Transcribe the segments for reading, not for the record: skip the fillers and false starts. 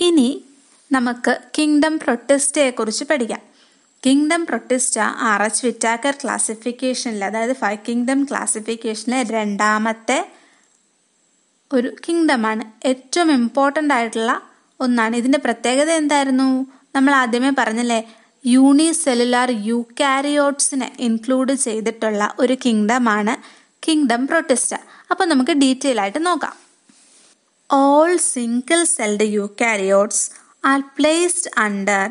ഇനി നമുക്ക് കിങ്ഡം പ്രൊട്ടിസ്റ്റയെ കുറിച്ച് പഠിക്കാം. കിങ്ഡം പ്രൊട്ടിസ്റ്റ RH വിറ്റാക്കർ ക്ലാസിഫിക്കേഷനിൽ, അതായത് 5 കിങ്ഡം ക്ലാസിഫിക്കേഷനിലെ രണ്ടാമത്തെ ഒരു കിങ്ഡമാണ്. ഏറ്റവും ഇമ്പോർട്ടൻ്റ് ആയിട്ടുള്ള ഒന്നാണ്. ഇതിൻ്റെ പ്രത്യേകത എന്തായിരുന്നു? നമ്മൾ ആദ്യമേ പറഞ്ഞല്ലേ, യൂണിസെല്ലുലാർ യൂക്കാരിയോട്സിനെ ഇൻക്ലൂഡ് ചെയ്തിട്ടുള്ള ഒരു കിങ്ഡമാണ് കിങ്ഡം പ്രൊട്ടിസ്റ്റ. അപ്പോൾ നമുക്ക് ഡീറ്റെയിൽ ആയിട്ട് നോക്കാം. All single-celled eukaryotes are placed under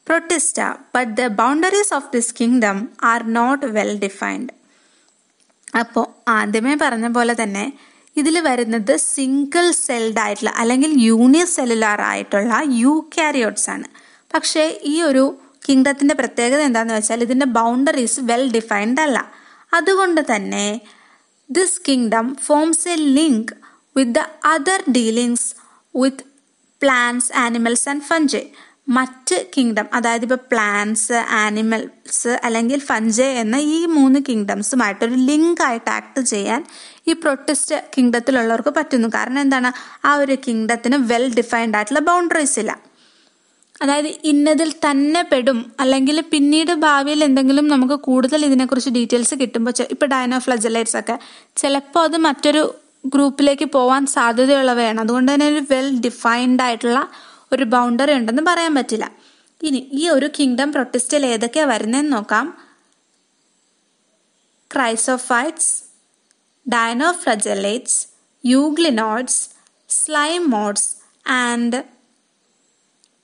Protista, but the boundaries of this kingdom are not well defined. അപ്പോൾ ആദ്യമേ പറഞ്ഞ പോലെ തന്നെ ഇതിൽ വരുന്നത് സിംഗിൾ സെൽഡ് ആയിട്ടുള്ള അല്ലെങ്കിൽ യൂണിസെല്ലുലാർ ആയിട്ടുള്ള യൂക്കാരിയോട്സ് ആണ്. പക്ഷേ ഈ ഒരു കിങ്ഡത്തിൻ്റെ പ്രത്യേകത എന്താണെന്ന് വെച്ചാൽ ഇതിൻ്റെ ബൗണ്ടറീസ് വെൽ ഡിഫൈൻഡ് അല്ല. അതുകൊണ്ട് തന്നെ this kingdom forms A link with the other dealings with plants, animals and fungi. മറ്റ് കിങ്ഡം, അതായത് ഇപ്പോൾ പ്ലാന്റ്സ്, ആനിമൽസ് അല്ലെങ്കിൽ ഫഞ്ചെ എന്ന ഈ 3 കിങ്ഡംസുമായിട്ടൊരു ലിങ്ക് ആയിട്ട് ആക്ട് ചെയ്യാൻ ഈ പ്രൊട്ടിസ്റ്റ് കിങ്ഡത്തിലുള്ളവർക്ക് പറ്റുന്നു. കാരണം എന്താണ്? ആ ഒരു കിങ്ഡത്തിന് വെൽ ഡിഫൈൻഡ് ആയിട്ടുള്ള ബൗണ്ടറീസ് ഇല്ല. അതായത് ഇന്നതിൽ തന്നെ പെടും, അല്ലെങ്കിൽ പിന്നീട് ഭാവിയിൽ എന്തെങ്കിലും നമുക്ക് കൂടുതൽ ഇതിനെക്കുറിച്ച് ഡീറ്റെയിൽസ് കിട്ടുമ്പോൾ, ഇപ്പോൾ ഡൈനോഫ്ലജലേറ്റ്സ് ഒക്കെ ചിലപ്പോൾ അത് മറ്റൊരു ഗ്രൂപ്പിലേക്ക് പോകാൻ സാധ്യതയുള്ളവയാണ്. അതുകൊണ്ട് തന്നെ ഒരു വെൽ ഡിഫൈൻഡ് ആയിട്ടുള്ള ഒരു ബൗണ്ടറി ഉണ്ടെന്ന് പറയാൻ പറ്റില്ല. ഇനി ഈ ഒരു കിങ്ഡം പ്രൊട്ടിസ്റ്റിൽ ഏതൊക്കെയാണ് വരുന്നതെന്ന് നോക്കാം. Chrysophytes, dinoflagellates, euglenoids, slime moulds and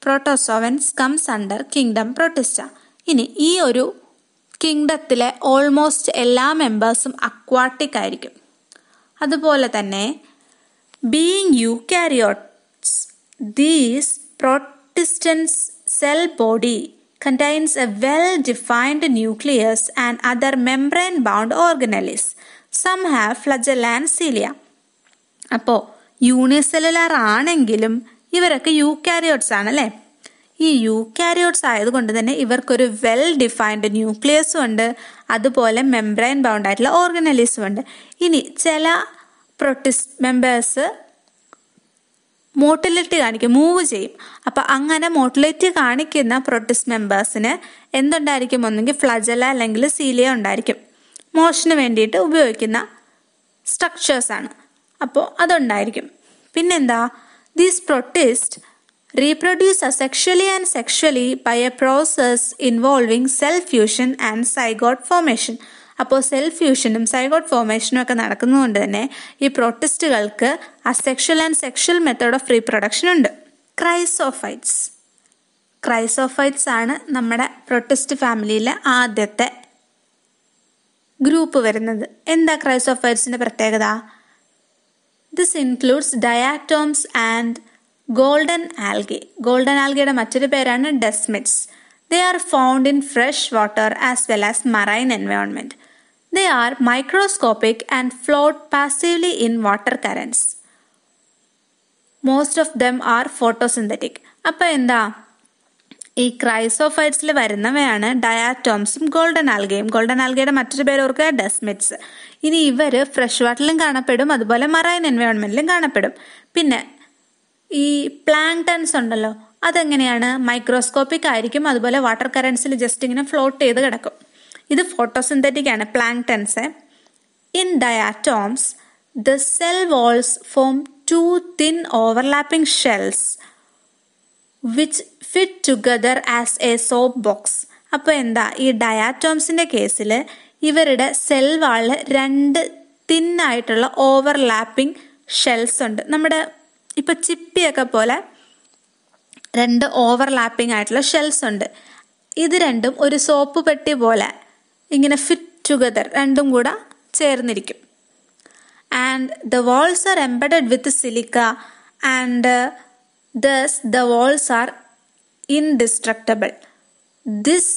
protozoans comes under kingdom protista. ഇനി ഈ ഒരു കിങ്ഡത്തിലെ ഓൾമോസ്റ്റ് എല്ലാ മെമ്പേഴ്സും അക്വാട്ടിക് ആയിരിക്കും. അതുപോലെ തന്നെ being eukaryotes, these protistans cell body contains a well-defined nucleus and other membrane-bound organelles. Some have flagella and cilia. അപ്പോൾ unicellular ആണെങ്കിലും ഇവരൊക്കെ യൂക്കാരിയോട്സ് ആണല്ലേ. ഈ യൂക്കാരിയോട്സ് ആയതുകൊണ്ട് തന്നെ ഇവർക്കൊരു വെൽ ഡിഫൈൻഡ് ന്യൂക്ലിയസും ഉണ്ട്, അതുപോലെ മെംബ്രെയിൻ ബൗണ്ട് ആയിട്ടുള്ള ഓർഗനലീസും ഉണ്ട്. ഇനി ചില പ്രൊട്ടിസ്റ്റ് മെമ്പേഴ്സ് മോട്ടിലിറ്റി കാണിക്കും, മൂവ് ചെയ്യും. അപ്പം അങ്ങനെ മോട്ടിലിറ്റി കാണിക്കുന്ന പ്രൊട്ടിസ്റ്റ് മെമ്പേഴ്സിന് എന്തുണ്ടായിരിക്കും? ഒന്നെങ്കിൽ ഫ്ലജല അല്ലെങ്കിൽ സീലിയ ഉണ്ടായിരിക്കും. മോഷന് വേണ്ടിയിട്ട് ഉപയോഗിക്കുന്ന സ്ട്രക്ചേഴ്സാണ്. അപ്പോൾ അതുണ്ടായിരിക്കും. പിന്നെന്താ? These protist reproduce asexually and sexually by a process involving cell fusion and zygote formation. അപ്പോൾ സെൽ ഫ്യൂഷനും സൈഗോട്ട് ഫോർമേഷനും ഒക്കെ നടക്കുന്നതുകൊണ്ട് തന്നെ ഈ പ്രൊട്ടിസ്റ്റുകൾക്ക് asexual and sexual method of reproduction ഉണ്ട്. ക്രൈസോഫൈറ്റ്സ് ആണ് നമ്മുടെ പ്രൊട്ടിസ്റ്റ് ഫാമിലിയിലെ ആദ്യത്തെ ഗ്രൂപ്പ് വരുന്നത്. എന്താ ക്രൈസോഫൈറ്റ്സിന്റെ പ്രത്യേകത? This includes diatoms and golden algae. Golden ആൽഗയുടെ മറ്റൊരു പേരാണ് ഡെസ്മിഡ്സ്. They are found in fresh water as well as marine environment. They are microscopic and float passively in water currents. Most of them are photosynthetic. അപ്പോൾ എന്താ? ഈ ക്രൈസോഫൈറ്റ്സിൽ വരുന്നവയാണ് ഡയാറ്റോംസും golden ആൽഗയും. Golden ആൽഗയുടെ മറ്റൊരു പേര് ഓർക്കുക, ഡെസ്മിഡ്സ്. ഇനി ഇവർ ഫ്രഷ് വാട്ടറിലും കാണപ്പെടും, അതുപോലെ മറൈൻ എൻവയോൺമെന്റിലും കാണപ്പെടും. പിന്നെ ഈ പ്ലാങ്ടൺസ് ഉണ്ടല്ലോ, അതെങ്ങനെയാണ്? മൈക്രോസ്കോപ്പിക് ആയിരിക്കും, അതുപോലെ വാട്ടർ കറൻസിൽ ജസ്റ്റ് ഇങ്ങനെ ഫ്ലോട്ട് ചെയ്ത് കിടക്കും. ഇത് ഫോട്ടോസിന്തറ്റിക് ആണ് planktons. In diatoms the cell walls form 2 thin overlapping shells which fit together as a soap box. അപ്പോൾ എന്താ? ഈ ഡയാറ്റോംസിന്റെ കേസിൽ ഇവരുടെ സെൽ വാളിൽ 2 തിന്നായിട്ടുള്ള ഓവർലാപ്പിംഗ് ഷെൽസ് ഉണ്ട്. നമ്മുടെ ഇപ്പൊ ചിപ്പിയൊക്കെ പോലെ 2 ഓവർലാപ്പിംഗ് ആയിട്ടുള്ള ഷെൽസ് ഉണ്ട്. ഇത് രണ്ടും ഒരു സോപ്പ് പെട്ടി പോലെ ഇങ്ങനെ ഫിറ്റ് ടുഗദർ, രണ്ടും കൂടെ ചേർന്നിരിക്കും. And the walls are embedded with silica and thus the walls are indestructible. This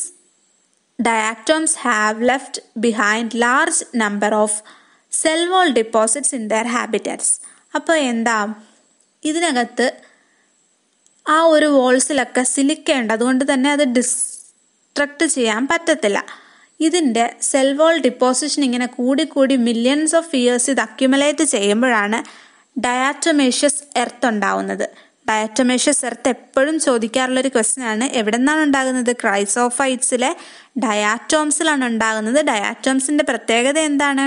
diatoms have left behind large number of cell wall deposits in their habitats. അപ്പോൾ എന്താ? ഇതിനകത്ത് ആ ഒരു വോൾസിലൊക്കെ സിലിക്ക ഉണ്ട്, അതുകൊണ്ട് തന്നെ അത് ഡിസ്ട്രക്ട് ചെയ്യാൻ പറ്റത്തില്ല. ഇതിൻ്റെ സെൽ വാൾ ഡിപ്പോസിഷൻ ഇങ്ങനെ കൂടി മില്യൺസ് ഓഫ് ഇയേഴ്സ് ഇത് അക്യുമുലേറ്റ് ചെയ്യുമ്പോഴാണ് ഡയാറ്റോമേഷ്യസ് എർത്ത് ഉണ്ടാവുന്നത്. ഡയറ്റോമേഷ്യസ് എർത്ത് എപ്പോഴും ചോദിക്കാറുള്ളൊരു ക്വസ്റ്റ്യൻ ആണ്. എവിടെ നിന്നാണ് ഉണ്ടാകുന്നത്? ക്രൈസോഫൈറ്റ്സിലെ ഡയാറ്റോംസിലാണ് ഉണ്ടാകുന്നത്. ഡയാറ്റോംസിന്റെ പ്രത്യേകത എന്താണ്?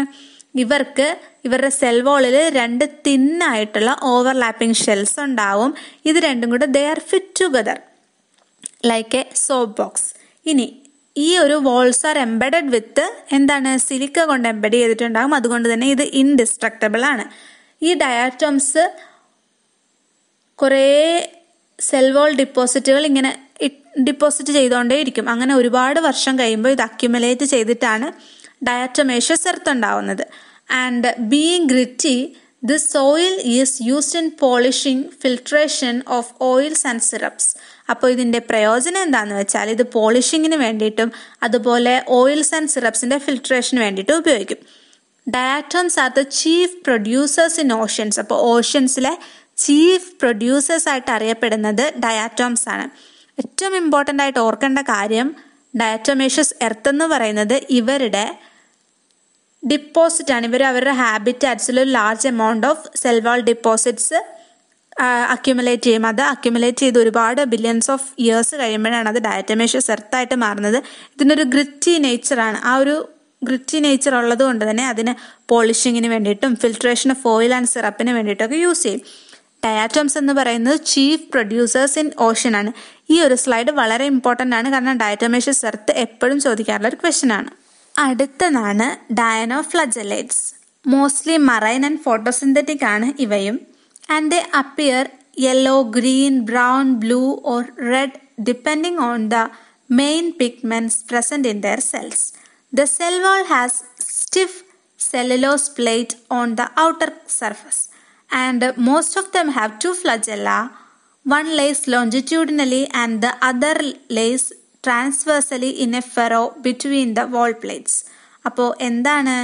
ഇവരുടെ സെൽ വോളിൽ 2 തിന്നായിട്ടുള്ള ഓവർലാപ്പിംഗ് ഷെൽസ് ഉണ്ടാവും. ഇത് രണ്ടും കൂടെ they are fit together like A soap box. ഇനി ഈ ഒരു വോൾസ് ആർ എംബഡഡ് വിത്ത് എന്താണ്? സിലിക്ക കൊണ്ട് എംബഡ് ചെയ്തിട്ടുണ്ടാകും. അതുകൊണ്ട് തന്നെ ഇത് ഇൻഡിസ്ട്രക്റ്റബിൾ ആണ്. ഈ ഡയാറ്റോംസ് കുറേ സെൽ വോൾ ഡിപ്പോസിറ്റുകൾ ഇങ്ങനെ ഡിപ്പോസിറ്റ് ചെയ്തുകൊണ്ടേ ഇരിക്കും. അങ്ങനെ ഒരുപാട് വർഷം കഴിയുമ്പോൾ ഇത് അക്യുമുലേറ്റ് ചെയ്തിട്ടാണ് ഡയാറ്റോമേഷ്യസ് എർത്ത് ഉണ്ടാവുന്നത്. And being gritty, this soil is used in polishing, filtration of oils and syrups. അപ്പോൾ ഇതിൻ്റെ പ്രയോജനം എന്താണെന്ന് വെച്ചാൽ ഇത് പോളിഷിങ്ങിന് വേണ്ടിയിട്ടും അതുപോലെ ഓയിൽസ് ആൻഡ് സിറപ്സിൻ്റെ ഫിൽട്രേഷന് വേണ്ടിയിട്ടും ഉപയോഗിക്കും. Diatoms are the chief producers in oceans. അപ്പോൾ ഓഷ്യൻസിലെ ചീഫ് പ്രൊഡ്യൂസേഴ്സ് ആയിട്ട് അറിയപ്പെടുന്നത് ഡയാറ്റോംസ് ആണ്. ഏറ്റവും ഇമ്പോർട്ടൻ്റ് ആയിട്ട് ഓർക്കേണ്ട കാര്യം, ഡയാറ്റോമേഷ്യസ് എർത്ത് എന്ന് പറയുന്നത് ഇവരുടെ ഡിപ്പോസിറ്റ് ആണ്. അവരുടെ ഹാബിറ്റാറ്റ്സിൽ ഒരു large amount of cell wall deposits accumulate ചെയ്യും. അത് അക്യുമുലേറ്റ് ചെയ്ത് ഒരുപാട് ബില്യൺസ് ഓഫ് ഇയേഴ്സ് കഴിയുമ്പോഴാണ് അത് ഡയറ്റോമേഷ്യസ് എർത്തായിട്ട് മാറുന്നത്. ഇതിനൊരു ഗ്രിറ്റി നേച്ചറാണ്. ആ ഒരു ഗ്രിറ്റി നേച്ചർ ഉള്ളത് കൊണ്ട് തന്നെ അതിന് പോളിഷിങ്ങിന് വേണ്ടിയിട്ടും ഫിൽട്രേഷൻ ഓഫ് ഓയിൽ ആൻഡ് സിറപ്പിന് വേണ്ടിയിട്ടൊക്കെ യൂസ് ചെയ്യും. ഡയാറ്റോംസ് എന്ന് പറയുന്നത് ചീഫ് പ്രൊഡ്യൂസേഴ്സ് ഇൻ ഓഷ്യൻ ആണ്. ഈ ഒരു സ്ലൈഡ് വളരെ ഇമ്പോർട്ടൻ്റ് ആണ്, കാരണം ഡയറ്റോമേഷ്യസ് എർത്ത് എപ്പോഴും ചോദിക്കാറുള്ള ഒരു ക്വസ്റ്റ്യൻ ആണ്. അടുത്തതാണ് ഡയനോഫ്ലജലേറ്റ്സ്. മോസ്റ്റ്ലി മറൈൻ ആൻഡ് ഫോട്ടോസിന്തറ്റിക് ആണ് ഇവയും. And they appear yellow, green, brown, blue or red depending on the main pigments present in there cells. The cell wall has stiff cellulose plate on the outer surface, and most of them have two flagella. One lays longitudinally and the other lays transversely in a furrow between the wall plates. അപ്പോൾ എന്താണ്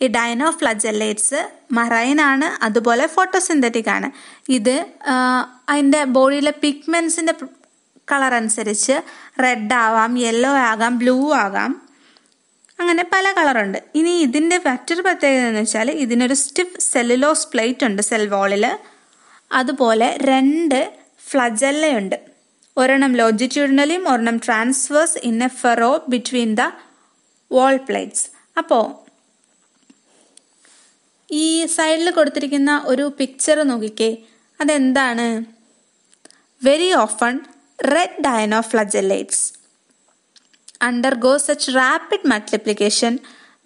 ഈ ഡൈനോഫ്ലജല്ലേറ്റ്സ്? Marine ആണ്, അതുപോലെ photosynthetic ആണ്. ഇത് അതിൻ്റെ ബോഡിയിലെ പിഗ്മെൻസിൻ്റെ colour അനുസരിച്ച് red ആവാം, യെല്ലോ ആകാം, ബ്ലൂ ആകാം, അങ്ങനെ പല കളറുണ്ട്. ഇനി ഇതിൻ്റെ മറ്റൊരു പ്രത്യേകത എന്ന് വെച്ചാൽ ഇതിനൊരു സ്റ്റിഫ് സെല്ലുലോസ് പ്ലേറ്റ് ഉണ്ട് സെൽ വാളിൽ. അതുപോലെ രണ്ട് ഫ്ലജല്ലയുണ്ട്, ഒരെണ്ണം ലോഞ്ചിറ്റ്യൂഡിനലിയും ഒരെണ്ണം transverse in a furrow between the wall plates. അപ്പോൾ ഈ സൈഡിൽ കൊടുത്തിരിക്കുന്ന ഒരു പിക്ചർ നോക്കിക്കേ, അതെന്താണ്? Very often red dinoflagellates undergo such rapid multiplication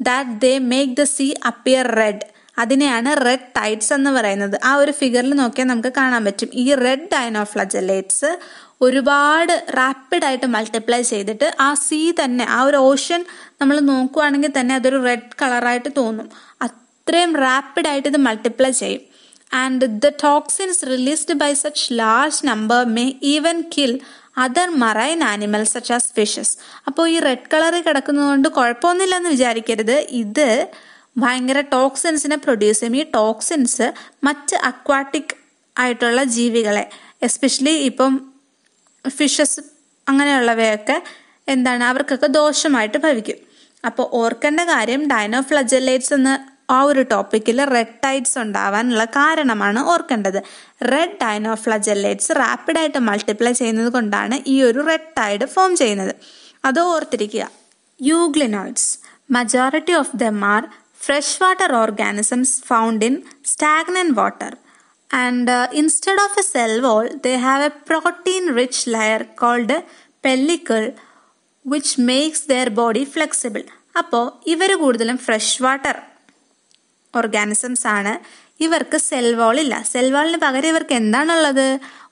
that they make the sea appear red. അതിനെയാണ് റെഡ് ടൈഡ്സ് എന്ന് പറയുന്നത്. ആ ഒരു ഫിഗറിൽ നോക്കിയാൽ നമുക്ക് കാണാൻ പറ്റും. ഈ റെഡ് ഡൈനോഫ്ലജല്ലേറ്റ്സ് ഒരുപാട് റാപ്പിഡായിട്ട് മൾട്ടിപ്ലൈ ചെയ്തിട്ട് ആ സീ തന്നെ, ആ ഒരു ഓഷ്യൻ നമ്മൾ നോക്കുവാണെങ്കിൽ തന്നെ അതൊരു റെഡ് കളറായിട്ട് തോന്നും. അത്രയും റാപ്പിഡായിട്ട് ഇത് മൾട്ടിപ്ലൈ ചെയ്യും. And the toxins released by such large number may even kill other marine animals such as fishes. അപ്പോൾ ഈ റെഡ് കളറിൽ കിടക്കുന്നതുകൊണ്ട് കുഴപ്പമൊന്നുമില്ലെന്ന് വിചാരിക്കരുത്. ഇത് ഭയങ്കര ടോക്സിൻസിനെ പ്രൊഡ്യൂസ് ചെയ്യും. ഈ ടോക്സിൻസ് മറ്റ് അക്വാട്ടിക് ആയിട്ടുള്ള ജീവികളെ, എസ്പെഷ്യലി ഇപ്പം ഫിഷസ് അങ്ങനെയുള്ളവയൊക്കെ എന്താണ്, അവർക്കൊക്കെ ദോഷമായിട്ട് ഭവിക്കും. അപ്പോൾ ഓർക്കേണ്ട കാര്യം, ഡൈനോഫ്ലജല്ലേറ്റ്സ് എന്ന ആ ഒരു ടോപ്പിക്കിൽ റെഡ് ടൈഡ്സ് ഉണ്ടാവാനുള്ള കാരണമാണ് ഓർക്കേണ്ടത്. റെഡ് ഡൈനോഫ്ലജല്ലേറ്റ്സ് റാപ്പിഡായിട്ട് മൾട്ടിപ്ലൈ ചെയ്യുന്നത് കൊണ്ടാണ് ഈ ഒരു റെഡ് ടൈഡ് ഫോം ചെയ്യുന്നത്. അത് ഓർത്തിരിക്കുക. Euglenoids, majority of them are fresh water organisms found in stagnant water. And instead of a cell wall they have a protein rich layer called pellicle which makes their body flexible. അപ്പോൾ ഇവർ കൂടുതലും fresh water organisms ആണ്. ഇവർക്ക് cell wall ഇല്ല. Cell വാളിന് പകരം ഇവർക്ക് എന്താണുള്ളത്?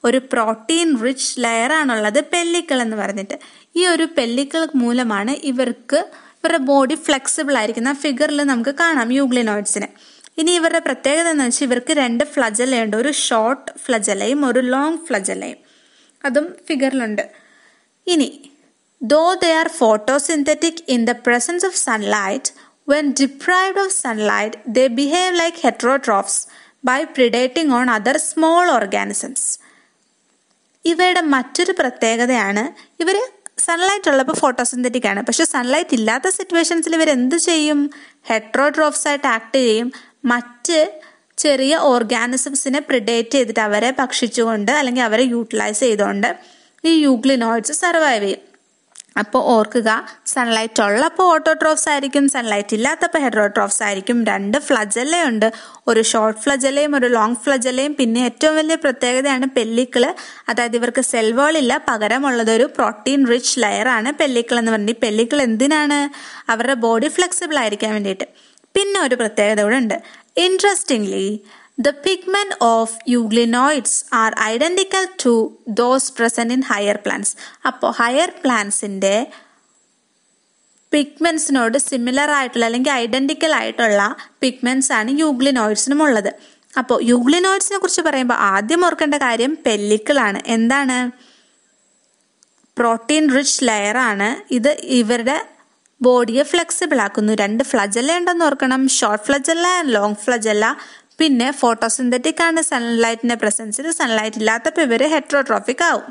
ഒരു പ്രോട്ടീൻ റിച്ച് ലെയർ ആണുള്ളത്, പെല്ലിക്കിൾ എന്ന് പറഞ്ഞിട്ട്. ഈ ഒരു പെല്ലിക്കിൾ മൂലമാണ് ഇവരുടെ ബോഡി ഫ്ലെക്സിബിൾ ആയിരിക്കുന്ന ഫിഗറിൽ നമുക്ക് കാണാം യൂഗ്ലിനോയിഡ്സിന്. ഇനി ഇവരുടെ പ്രത്യേകത എന്ന് വെച്ചാൽ ഇവർക്ക് രണ്ട് ഫ്ലജല്ലയുണ്ട്, ഒരു ഷോർട്ട് ഫ്ലജല്ലയും ഒരു ലോങ് ഫ്ലജല്ലയും. അതും ഫിഗറിലുണ്ട്. ഇനി though they are photosynthetic in the presence of sunlight, when deprived of sunlight they behave like heterotrophs by predating on other small organisms. ഇവയുടെ മറ്റൊരു പ്രത്യേകതയാണ്, ഇവർ സൺലൈറ്റ് ഉള്ളപ്പോൾ ഫോട്ടോസിന്തറ്റിക് ആണ്, പക്ഷെ സൺലൈറ്റ് ഇല്ലാത്ത സിറ്റുവേഷൻസിൽ ഇവർ എന്ത് ചെയ്യും? ഹെട്രോട്രോഫ്സ് ആയിട്ട് ആക്ട് ചെയ്യും. മറ്റ് ചെറിയ ഓർഗാനിസംസിനെ പ്രിഡേറ്റ് ചെയ്തിട്ട് അവരെ ഭക്ഷിച്ചുകൊണ്ട് അല്ലെങ്കിൽ അവരെ യൂട്ടിലൈസ് ചെയ്തുകൊണ്ട് ഈ യൂഗ്ലിനോയിഡ്സ് സർവൈവ് ചെയ്യും. അപ്പോൾ ഓർക്കുക, സൺലൈറ്റ് ഉള്ളപ്പോൾ ഓട്ടോട്രോഫ്സ് ആയിരിക്കും, സൺലൈറ്റ് ഇല്ലാത്തപ്പോൾ ഹെറ്ററോട്രോഫ്സ് ആയിരിക്കും. 2 ഫ്ലജല്ലയുണ്ട്, ഒരു ഷോർട്ട് ഫ്ലജല്ലയും ഒരു ലോങ് ഫ്ലജല്ലയും. പിന്നെ ഏറ്റവും വലിയ പ്രത്യേകതയാണ് പെല്ലിക്കിള്. അതായത് ഇവർക്ക് സെൽ വാൾ ഇല്ല, പകരമുള്ളത് ഒരു പ്രോട്ടീൻ റിച്ച് ലെയർ ആണ് പെല്ലിക്കിൾ എന്ന് പറഞ്ഞിട്ട്. ഈ പെല്ലിക്കിൾ എന്തിനാണ്? അവരുടെ ബോഡി ഫ്ലെക്സിബിൾ ആയിരിക്കാൻ വേണ്ടിയിട്ട്. പിന്നെ ഒരു പ്രത്യേകത കൂടെ ഉണ്ട്. Interestingly, the pigment of euglenoids are identical to those present in higher plants. അപ്പോൾ ഹയർ പ്ലാന്റ്സിന്റെ പിഗ്മെന്റ്സിനോട് സിമിലർ ആയിട്ടുള്ള അല്ലെങ്കിൽ ഐഡന്റിക്കൽ ആയിട്ടുള്ള പിഗ്മെന്റ്സ് ആണ് യൂഗ്ലിനോയിഡ്സിനും ഉള്ളത്. അപ്പോൾ യൂഗ്ലിനോയിഡ്സിനെ കുറിച്ച് പറയുമ്പോൾ ആദ്യം ഓർക്കേണ്ട കാര്യം പെല്ലിക്കിൾ ആണ്. എന്താണ്? പ്രോട്ടീൻ റിച്ച് ലെയർ ആണ്. ഇത് ഇവരുടെ ബോഡിയെ ഫ്ലെക്സിബിൾ ആക്കുന്നു. 2 ഫ്ലജല്ല ഉണ്ടെന്ന് ഓർക്കണം, ഷോർട്ട് ഫ്ലജല്ല, ലോങ് ഫ്ലജല്ല. പിന്നെ ഫോട്ടോസിന്തറ്റിക് ആണ് സൺലൈറ്റിന്റെ പ്രസൻസിൽ. സൺലൈറ്റ് ഇല്ലാത്തപ്പോൾ ഇവർ ഹെറ്ററോട്രോഫിക് ആവും.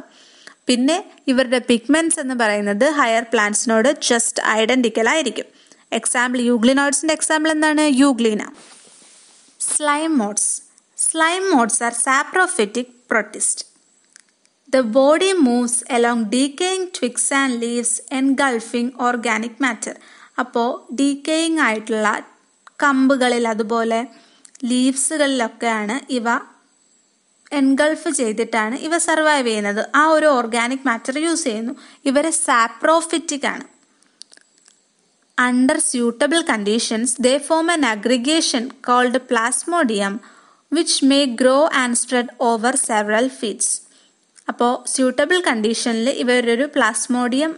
പിന്നെ ഇവരുടെ പിഗ്മെന്റ്സ് എന്ന് പറയുന്നത് ഹയർ പ്ലാന്റ്സിനോട് ജസ്റ്റ് ഐഡന്റിക്കൽ ആയിരിക്കും. എക്സാമ്പിൾ, യൂഗ്ലിനോയിഡ്സിന്റെ എക്സാമ്പിൾ എന്താണ്? Euglena. Slime moulds. Slime moulds are saprophytic protist. The body moves along decaying twigs and leaves engulfing organic matter. അപ്പോൾ ഡീക്കേയിങ് ആയിട്ടുള്ള കമ്പുകളിൽ അതുപോലെ ലീവ്സുകളിലൊക്കെയാണ് ഇവ എൻഗൾഫ് ചെയ്തിട്ടാണ് ഇവ സർവൈവ് ചെയ്യുന്നത്. ആ ഒരു ഓർഗാനിക് മാറ്റർ യൂസ് ചെയ്യുന്നു. ഇവരെ സാപ്രോഫിറ്റിക് ആണ്. Under suitable conditions, they form an aggregation called plasmodium which may grow and spread over several feet. അപ്പോൾ സ്യൂട്ടബിൾ കണ്ടീഷനിൽ ഇവരൊരു പ്ലാസ്മോഡിയം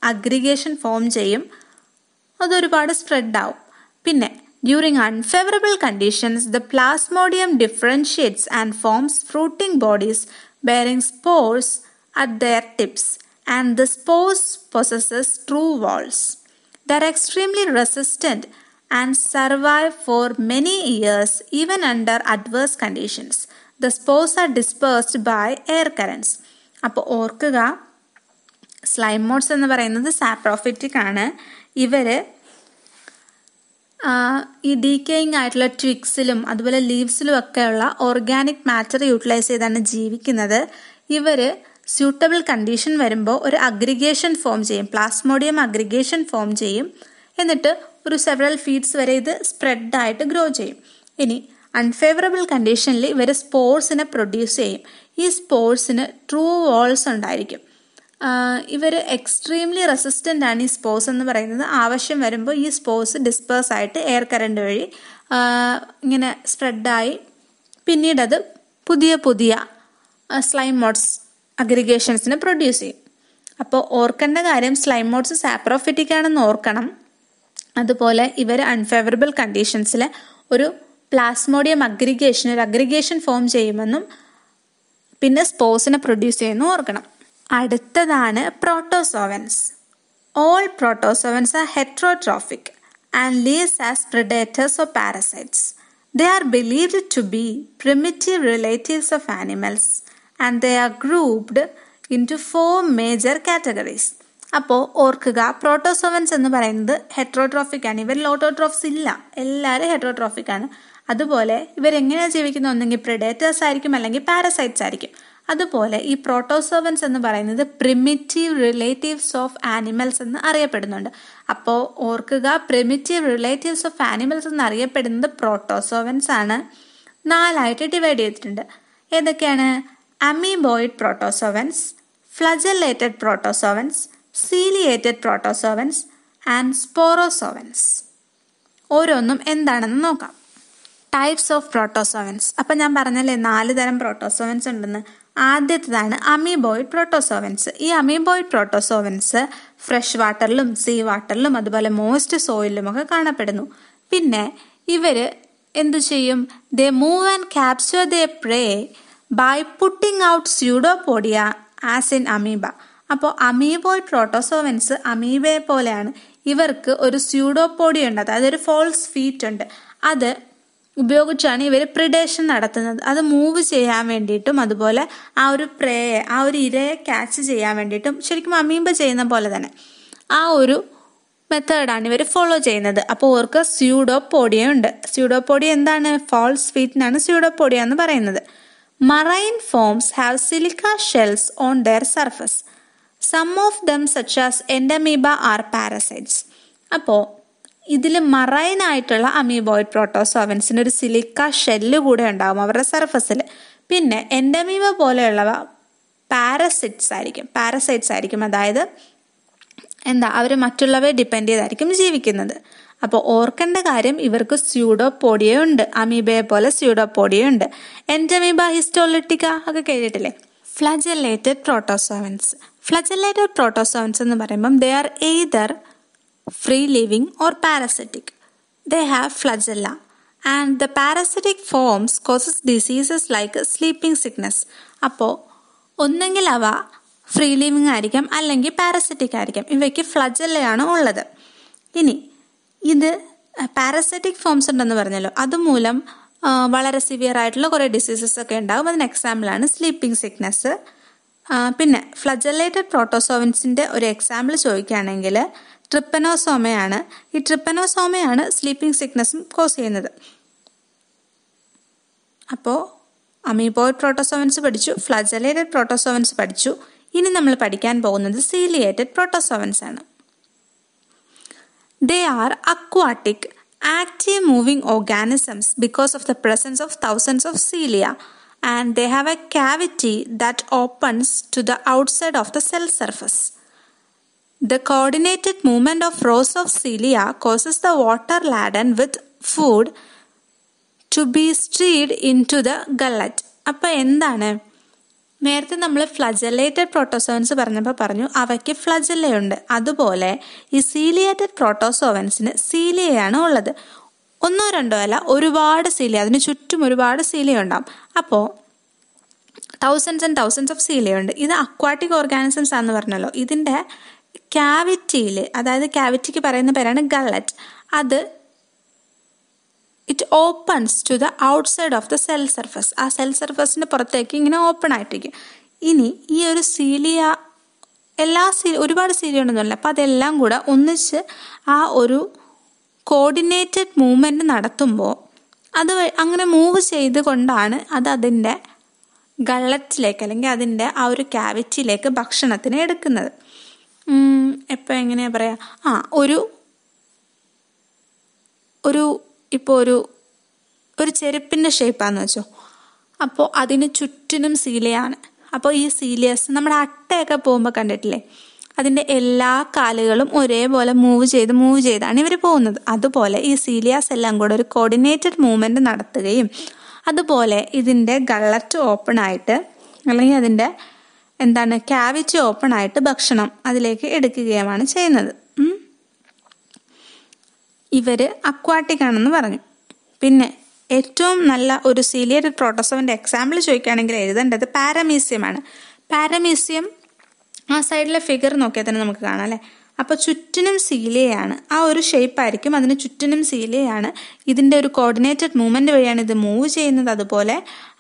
അഗ്രിഗേഷൻ ഫോം ചെയ്യും, അതൊരുപാട് സ്പ്രെഡ് ആവും. പിന്നെ during unfavourable conditions the plasmodium differentiates and forms fruiting bodies bearing spores at their tips and the spores possess true walls. They are extremely resistant and survive for many years even under adverse conditions. The spores are dispersed by air currents. അപ്പോൾ ഓർക്കുക, slime modes എന്ന് പറയുന്നത് saprophytic ആണ്. ഇവര് ഈ decaying ആയിട്ടുള്ള ട്വിഗ്സിലും അതുപോലെ ലീവ്സിലും ഒക്കെയുള്ള ഓർഗാനിക് മാറ്റർ യൂട്ടിലൈസ് ചെയ്താണ് ജീവിക്കുന്നത്. ഇവര് സ്യൂട്ടബിൾ കണ്ടീഷൻ വരുമ്പോൾ ഒരു അഗ്രിഗേഷൻ ഫോം ചെയ്യും, പ്ലാസ്മോഡിയം അഗ്രിഗേഷൻ ഫോം ചെയ്യും. എന്നിട്ട് ഒരു സെവറൽ ഫീറ്റ്സ് വരെ ഇത് സ്പ്രെഡായിട്ട് ഗ്രോ ചെയ്യും. ഇനി അൺഫേവറബിൾ കണ്ടീഷനിൽ ഇവർ സ്പോർസിനെ പ്രൊഡ്യൂസ് ചെയ്യും. ഈ സ്പോർസിന് ട്രൂ വാൾസ് ഉണ്ടായിരിക്കും. ഇവർ എക്സ്ട്രീംലി റെസിസ്റ്റൻ്റ് ആണ് ഈ സ്പോർസ് എന്ന് പറയുന്നത്. ആവശ്യം വരുമ്പോൾ ഈ സ്പോർസ് ഡിസ്പേഴ്സ് ആയിട്ട് എയർ കറണ്ട് വഴി ഇങ്ങനെ സ്പ്രെഡായി പിന്നീടത് പുതിയ പുതിയ സ്ലൈം മോഡ്സ് അഗ്രിഗേഷൻസിനെ പ്രൊഡ്യൂസ് ചെയ്യും. അപ്പോൾ ഓർക്കേണ്ട കാര്യം, സ്ലൈം മോഡ്സ് സാപ്രോഫിറ്റിക് ആണെന്ന് ഓർക്കണം. അതുപോലെ ഇവർ അൺഫേവറബിൾ കണ്ടീഷൻസിൽ ഒരു പ്ലാസ്മോഡിയം അഗ്രിഗേഷൻ, ഒരു അഗ്രിഗേഷൻ ഫോം ചെയ്യുമെന്നും പിന്നെ സ്പോർസിനെ പ്രൊഡ്യൂസ് ചെയ്യുമെന്നും ഓർക്കണം. അടുത്തതാണ് protozoans. All protozoans are heterotrophic and lives as predators or parasites. They are believed to be primitive relatives of animals and they are grouped into 4 major categories. അപ്പോൾ ഓർക്കുക, protozoans എന്ന് പറയുന്നത് ഹെറ്ററോട്രോഫിക് ആണ്. ഇവരിൽ ഓട്ടോട്രോഫ്സ് ഇല്ല, എല്ലാവരും ഹെറ്ററോട്രോഫിക് ആണ്. അതുപോലെ ഇവരെങ്ങനെയാണ് ജീവിക്കുന്നത്? ഒന്നെങ്കിൽ പ്രിഡേറ്റേഴ്സ് ആയിരിക്കും അല്ലെങ്കിൽ പാരസൈറ്റ്സ് ആയിരിക്കും. അതുപോലെ ഈ പ്രോട്ടോസോവൻസ് എന്ന് പറയുന്നത് പ്രിമിറ്റീവ് റിലേറ്റീവ്സ് ഓഫ് ആനിമൽസ് എന്ന് അറിയപ്പെടുന്നുണ്ട്. അപ്പോൾ ഓർക്കുക, പ്രിമിറ്റീവ് റിലേറ്റീവ്സ് ഓഫ് ആനിമൽസ് എന്ന് അറിയപ്പെടുന്നത് പ്രോട്ടോസോവൻസ് ആണ്. 4ആയിട്ട് ഡിവൈഡ് ചെയ്തിട്ടുണ്ട്. ഏതൊക്കെയാണ്? Amoeboid protozoans, flagellated protozoans, ciliated protozoans and sporozoans. ഓരോന്നും എന്താണെന്ന് നോക്കാം. Types of protozoans. അപ്പം ഞാൻ പറഞ്ഞല്ലേ 4 തരം പ്രോട്ടോസോവൻസ് ഉണ്ടെന്ന്. ആദ്യത്തേതാണ് അമീബോയിഡ് പ്രോട്ടോസോവൻസ്. ഈ അമീബോയിഡ് പ്രോട്ടോസോവൻസ് ഫ്രഷ് വാട്ടറിലും സീ വാട്ടറിലും അതുപോലെ മോസ്റ്റ് സോയിലും ഒക്കെ കാണപ്പെടുന്നു. പിന്നെ ഇവര് എന്തു ചെയ്യും? They move and capture they prey by putting out pseudopodia as in amoeba. അപ്പോൾ അമീബോയിഡ് പ്രോട്ടോസോവൻസ് അമീബയെ പോലെയാണ്. ഇവർക്ക് ഒരു സ്യൂഡോപോഡിയ ഉണ്ട്, അതായത് ഒരു ഫോൾസ് ഫീറ്റ് ഉണ്ട്. അത് ഉപയോഗിച്ചാണ് ഇവർ പ്രിഡേഷൻ നടത്തുന്നത്. അത് മൂവ് ചെയ്യാൻ വേണ്ടിയിട്ടും അതുപോലെ ആ ഒരു പ്രേയെ, ആ ഒരു ഇരയെ ക്യാച്ച് ചെയ്യാൻ വേണ്ടിയിട്ടും ശരിക്കും അമീബ ചെയ്യുന്ന പോലെ തന്നെ ആ ഒരു മെത്തേഡാണ് ഇവർ ഫോളോ ചെയ്യുന്നത്. അപ്പോൾ ഓർക്ക് സ്യൂഡോപോഡിയ ഉണ്ട്. സ്യൂഡോപോഡിയ എന്താണ്? ഫാൾസ് ഫീറ്റിനാണ് സ്യൂഡോപോഡിയ എന്ന് പറയുന്നത്. Marine forms have silica shells on their surface. Some of them such as entamoeba are parasites. അപ്പോൾ ഇതിൽ മറൈൻ ആയിട്ടുള്ള അമീബോയിഡ് പ്രോട്ടോസോവൻസിന് ഒരു സിലിക്ക ഷെല്ല് കൂടെ ഉണ്ടാകും അവരുടെ സർഫസിൽ. പിന്നെ എൻഡമീബ പോലെയുള്ളവ പാരസൈറ്റ്സ് ആയിരിക്കും. അതായത് അവർ മറ്റുള്ളവയെ ഡിപ്പെൻഡ് ചെയ്തായിരിക്കും ജീവിക്കുന്നത്. അപ്പോൾ ഓർക്കേണ്ട കാര്യം, ഇവർക്ക് സ്യൂഡോപോഡിയ ഉണ്ട്, അമീബയെ പോലെ സ്യൂഡോപോഡിയ ഉണ്ട്. എൻഡമീബ, ഹിസ്റ്റോളിറ്റിക്ക ഒക്കെ കേട്ടിട്ടില്ലേ? ഫ്ലജല്ലേറ്റഡ് പ്രോട്ടോസോവൻസ് എന്ന് പറയുമ്പം they are either free living or parasitic. They have flagella and the parasitic forms causes diseases like sleeping sickness. അപ്പോൾ ഒന്നെങ്കിൽ അവ ഫ്രീ ലിവിങ് ആയിരിക്കാം, അല്ലെങ്കിൽ പാരസിറ്റിക് ആയിരിക്കാം. ഇവയ്ക്ക് ഫ്ലജല്ലയാണ് ഉള്ളത്. ഇനി ഇത് പാരസൈറ്റിക് ഫോംസ് ഉണ്ടെന്ന് പറഞ്ഞല്ലോ, അതുമൂലം വളരെ സിവിയർ ആയിട്ടുള്ള കുറേ ഡിസീസസ് ഒക്കെ ഉണ്ടാകും. അതിന് എക്സാമ്പിളാണ് സ്ലീപ്പിംഗ് സിക്നസ്. പിന്നെ ഫ്ലജല്ലേറ്റഡ് പ്രോട്ടോസോവൻസിൻ്റെ ഒരു എക്സാമ്പിൾ ചോദിക്കുകയാണെങ്കിൽ ട്രിപ്പനോസോമയാണ്. ഈ ട്രിപ്പനോസോമയാണ് സ്ലീപ്പിംഗ് സിക്നസ്സും കോസ് ചെയ്യുന്നത്. അപ്പോൾ അമീബോയിഡ് പ്രോട്ടോസോവൻസ് പഠിച്ചു, ഫ്ലജല്ലേറ്റഡ് പ്രോട്ടോസോവൻസ് പഠിച്ചു. ഇനി നമ്മൾ പഠിക്കാൻ പോകുന്നത് സീലിയേറ്റഡ് പ്രോട്ടോസോവൻസ് ആണ്. They are aquatic, active moving organisms because of the presence of thousands of cilia, and they have a cavity that opens to the outside of the cell surface. The coordinated movement of rows of cilia causes the water laden with food to be streamed into the gullet. അപ്പോൾ എന്താണ്? നേരത്തെ നമ്മൾ flagellated protozoans പറഞ്ഞപ്പോൾ പറഞ്ഞു അവയ്ക്ക് ഫ്ലജല്ലയുണ്ട്. അതുപോലെ ഈ ciliated പ്രോട്ടോസോവൻസിന് സീലിയയാണ് ഉള്ളത്. ഒന്നോ രണ്ടോ അല്ല, ഒരുപാട് സീലിയ, അതിന് ചുറ്റും ഒരുപാട് സീലിയ ഉണ്ടാവും. അപ്പോൾ thousands and thousands of cilia ഉണ്ട്. ഇത് അക്വാട്ടിക് ഓർഗാനിസംസ് ആണെന്ന് പറഞ്ഞല്ലോ. ഇതിൻ്റെ ക്യാവിറ്റിയിൽ, അതായത് ക്യാവിറ്റിക്ക് പറയുന്ന പേരാണ് ഗള്ളറ്റ്, അത് it opens to the outside of the cell surface. ആ സെൽ സർഫസിൻ്റെ പുറത്തേക്ക് ഇങ്ങനെ ഓപ്പൺ ആയിട്ടിരിക്കും. ഇനി ഈ ഒരു സീലിയ, ഒരുപാട് സീലിയ ഉണ്ടെന്നല്ല, അപ്പോൾ അതെല്ലാം കൂടെ ഒന്നിച്ച് ആ ഒരു കോർഡിനേറ്റഡ് മൂവ്മെൻറ്റ് നടത്തുമ്പോൾ അത് അങ്ങനെ മൂവ് ചെയ്ത് കൊണ്ടാണ് അത് അതിൻ്റെ ഗള്ളറ്റിലേക്ക്, അല്ലെങ്കിൽ അതിൻ്റെ ആ ഒരു ക്യാവിറ്റിയിലേക്ക് ഭക്ഷണത്തിന് എടുക്കുന്നത്. എപ്പോൾ എങ്ങനെയാണ് പറയുക, ഇപ്പോൾ ഒരു ചെരുപ്പിൻ്റെ ഷേപ്പാന്ന് വെച്ചോ, അപ്പോൾ അതിന് ചുറ്റിനും സീലിയാണ്. അപ്പോൾ ഈ സീലിയസ് നമ്മുടെ അട്ടയൊക്കെ പോകുമ്പോൾ കണ്ടിട്ടില്ലേ, അതിൻ്റെ എല്ലാ കാലുകളും ഒരേപോലെ മൂവ് ചെയ്താണ് ഇവർ പോകുന്നത്. അതുപോലെ ഈ സീലിയാസ് എല്ലാം കൂടെ ഒരു കോർഡിനേറ്റഡ് മൂവ്മെൻറ്റ് നടത്തുകയും അതുപോലെ ഇതിൻ്റെ ഗള്ളറ്റ് ഓപ്പൺ ആയിട്ട്, അല്ലെങ്കിൽ അതിൻ്റെ ക്യാവിറ്റി ഓപ്പൺ ആയിട്ട് ഭക്ഷണം അതിലേക്ക് എടുക്കുകയുമാണ് ചെയ്യുന്നത്. ഇവർ അക്വാട്ടിക് ആണെന്ന് പറഞ്ഞു. പിന്നെ ഏറ്റവും നല്ല ഒരു സീലിയേറ്റഡ് പ്രോട്ടോസോവൻ്റെ എക്സാമ്പിൾ ചോദിക്കുകയാണെങ്കിൽ എഴുതേണ്ടത് പാരമീസിയമാണ്. പാരമീസിയം ആ സൈഡിലെ ഫിഗർ നോക്കിയാൽ തന്നെ നമുക്ക് കാണാം അല്ലേ. അപ്പോൾ ചുറ്റിനും സീലിയയാണ്, ആ ഒരു ഷേപ്പായിരിക്കും, അതിന് ചുറ്റിനും സീലിയയാണ്. ഇതിൻ്റെ ഒരു കോർഡിനേറ്റഡ് മൂവ്മെൻറ്റ് വഴിയാണ് ഇത് മൂവ് ചെയ്യുന്നത്. അതുപോലെ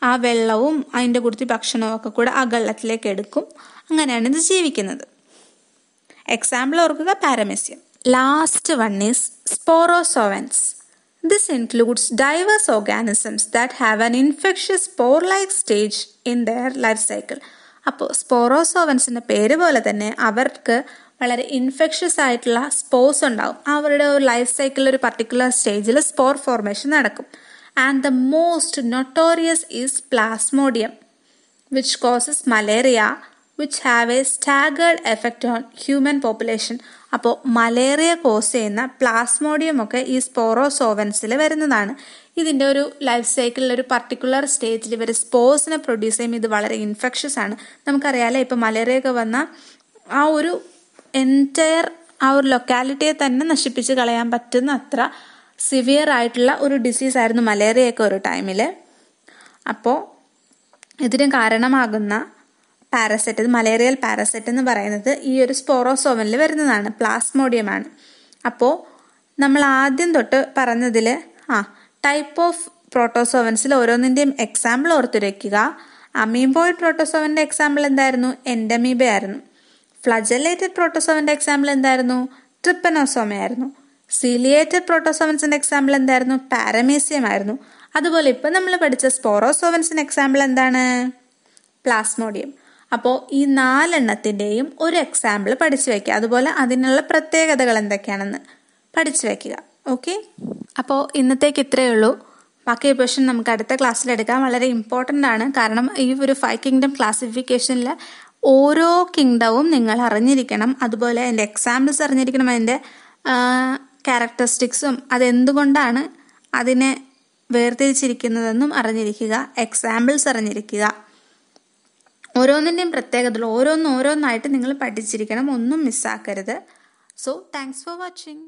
ആ വെള്ളവും അതിൻ്റെ കൂട്ടത്തിൽ ഭക്ഷണവും ഒക്കെ കൂടെ ആ ഗള്ളത്തിലേക്ക് എടുക്കും. അങ്ങനെയാണ് ഇത് ജീവിക്കുന്നത്. എക്സാമ്പിൾ ഓർക്കുക, paramecium. Last one is sporozoans. This includes diverse organisms that have an infectious spore-like stage in their life cycle. അപ്പോൾ സ്പോറോസോവൻസിൻ്റെ പേര് പോലെ തന്നെ അവർക്ക് വളരെ ഇൻഫെക്ഷ്യസ് ആയിട്ടുള്ള സ്പോർസ് ഉണ്ടാവും. അവരുടെ ഒരു ലൈഫ് സൈക്കിളിൽ ഒരു പർട്ടിക്കുലർ സ്റ്റേജിൽ സ്പോർ ഫോർമേഷൻ നടക്കും. And the most notorious is Plasmodium, which causes malaria, which have A staggered effect on human population. അപ്പോൾ മലേറിയ കോസ് ചെയ്യുന്ന പ്ലാസ്മോഡിയം ഒക്കെ ഈ സ്പോറോസോവൻസിൽ വരുന്നതാണ്. ഇതിൻ്റെ ഒരു ലൈഫ് സൈക്കിളിൽ ഒരു പർട്ടിക്കുലർ സ്റ്റേജിൽ ഇവർ സ്പോർസിനെ പ്രൊഡ്യൂസ് ചെയ്യും. ഇത് വളരെ ഇൻഫെക്ഷ്യസ് ആണ്. നമുക്കറിയാമല്ലോ, ഇപ്പോൾ മലേറിയ ഒക്കെ വന്ന ആ ഒരു എൻറ്റയർ ആ ഒരു ലൊക്കാലിറ്റിയെ തന്നെ നശിപ്പിച്ച് കളയാൻ പറ്റുന്ന അത്ര സിവിയർ ആയിട്ടുള്ള ഒരു ഡിസീസ് ആയിരുന്നു മലേറിയയൊക്കെ ഒരു ടൈമിൽ. അപ്പോൾ ഇതിന് കാരണമാകുന്ന പാരസൈറ്റ്, മലേറിയൽ പാരസൈറ്റ് എന്ന് പറയുന്നത് ഈ ഒരു സ്പോറോസോവനിൽ വരുന്നതാണ്, പ്ലാസ്മോഡിയമാണ്. അപ്പോൾ നമ്മൾ ആദ്യം തൊട്ട് പറഞ്ഞതിൽ ടൈപ്പ് ഓഫ് പ്രോട്ടോസോവൻസിൽ ഓരോന്നിൻ്റെയും എക്സാമ്പിൾ ഓർത്തുവയ്ക്കുക. അമീബോയിഡ് പ്രോട്ടോസോവൻ്റെ എക്സാമ്പിൾ എന്തായിരുന്നു? എൻഡമീബ ആയിരുന്നു. ഫ്ലജല്ലേറ്റഡ് പ്രോട്ടോസോവൻ്റെ എക്സാമ്പിൾ എന്തായിരുന്നു? ട്രിപ്പനോസോമ ആയിരുന്നു. സീലിയേറ്റഡ് പ്രോട്ടോസോവൻസിന്റെ എക്സാമ്പിൾ എന്തായിരുന്നു? പാരമീസിയം ആയിരുന്നു. അതുപോലെ ഇപ്പം നമ്മൾ പഠിച്ച സ്പോറോസോവൻസിന്റെ എക്സാമ്പിൾ എന്താണ്? പ്ലാസ്മോഡിയം. അപ്പോൾ ഈ 4 ഒരു എക്സാമ്പിൾ പഠിച്ചു വയ്ക്കുക. അതുപോലെ അതിനുള്ള പ്രത്യേകതകൾ എന്തൊക്കെയാണെന്ന് പഠിച്ചു വയ്ക്കുക. ഓക്കെ, അപ്പോൾ ഇന്നത്തേക്ക് ഇത്രയേ ഉള്ളൂ. ബാക്കി ക്വസ്റ്റ്യൻ നമുക്ക് അടുത്ത ക്ലാസ്സിലെടുക്കാം. വളരെ ഇമ്പോർട്ടൻ്റ് ആണ്. കാരണം ഈ ഒരു 5 കിങ്ഡം ക്ലാസിഫിക്കേഷനിൽ ഓരോ കിങ്ഡവും നിങ്ങൾ അറിഞ്ഞിരിക്കണം. അതുപോലെ അതിൻ്റെ എക്സാമ്പിൾസ് അറിഞ്ഞിരിക്കണം. അതിൻ്റെ ക്യാരക്ടറിസ്റ്റിക്സും അതെന്തുകൊണ്ടാണ് അതിനെ വേർതിരിച്ചിരിക്കുന്നതെന്നും അറിഞ്ഞിരിക്കുക. എക്സാമ്പിൾസ് അറിഞ്ഞിരിക്കുക. ഓരോന്നിൻ്റെയും പ്രത്യേകതകൾ ഓരോന്നായിട്ട് നിങ്ങൾ പഠിച്ചിരിക്കണം. ഒന്നും മിസ്സാക്കരുത്. So thanks for watching.